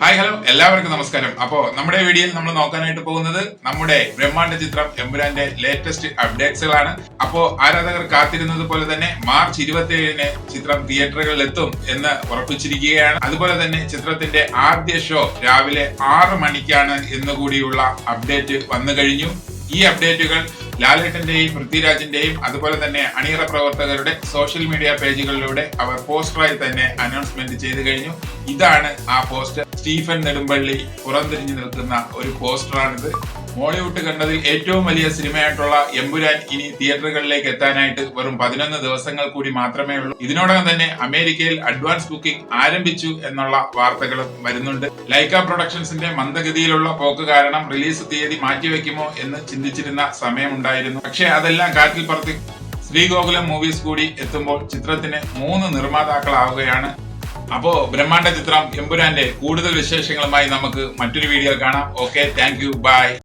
Hi hello എല്ലാവർക്കും നമസ്കാരം. അപ്പോ നമ്മുടെ വീഡിയോയിൽ നമ്മൾ നോക്കാനായിട്ട് പോകുന്നത് നമ്മുടെ ബ്രഹ്മാണ്ഡ ചിത്രം എമ്പുരാന്റെ ലേറ്റസ്റ്റ് അപ്ഡേറ്റ്സുകളാണ്. അപ്പോ ആരാധകർ കാത്തിരുന്നത് പോലെ തന്നെ മാർച്ച് 27-ന് ചിത്രം തിയേറ്ററുകളിൽ എത്തും എന്ന് ഉറപ്പിച്ചിരിക്കുകയാണ്. അതുപോലെ തന്നെ ചിത്രത്തിന്റെ ആദ്യ ഷോ രാവിലെ 6 മണിക്കാണ് എന്നുകൂടിയുള്ള അപ്ഡേറ്റ് വന്നു കഴിഞ്ഞു. ഈ അപ്ഡേറ്റുകൾ ലാലേട്ടന്റെയും പൃഥ്വിരാജിന്റെയും അതുപോലെ തന്നെ അണിയറ പ്രവർത്തകരുടെ സോഷ്യൽ മീഡിയ പേജുകളിലൂടെ അവർ പോസ്റ്ററായി തന്നെ അനൗൺസ്മെന്റ് ചെയ്തു കഴിഞ്ഞു. ഇതാണ് ആ പോസ്റ്റർ. സ്റ്റീഫൻ നെടുമ്പള്ളി പുറംതിരിഞ്ഞു നിൽക്കുന്ന ഒരു പോസ്റ്ററാണിത്. മോളിവുഡ് കണ്ടതിൽ ഏറ്റവും വലിയ സിനിമയായിട്ടുള്ള എമ്പുരാൻ ഇനി തിയേറ്ററുകളിലേക്ക് എത്താനായിട്ട് വെറും 11 ദിവസങ്ങൾ കൂടി മാത്രമേ ഉള്ളൂ. ഇതിനോടകം തന്നെ അമേരിക്കയിൽ അഡ്വാൻസ് ബുക്കിംഗ് ആരംഭിച്ചു എന്നുള്ള വാർത്തകളും വരുന്നുണ്ട്. ലൈക്ക പ്രൊഡക്ഷൻസിന്റെ മന്ദഗതിയിലുള്ള പോക്ക് കാരണം റിലീസ് തീയതി മാറ്റിവെക്കുമോ എന്ന് ചിന്തിച്ചിരുന്ന സമയമുണ്ടായിരുന്നു. പക്ഷേ അതെല്ലാം കാറ്റിൽ പറത്തി ശ്രീഗോകുലം മൂവീസ് കൂടി എത്തുമ്പോൾ ചിത്രത്തിന് 3 നിർമ്മാതാക്കളാവുകയാണ്. അപ്പോ ബ്രഹ്മാണ്ഡ ചിത്രം എമ്പുരാന്റെ കൂടുതൽ വിശേഷങ്ങളുമായി നമുക്ക് മറ്റൊരു വീഡിയോ കാണാം. Okay, thank you, by.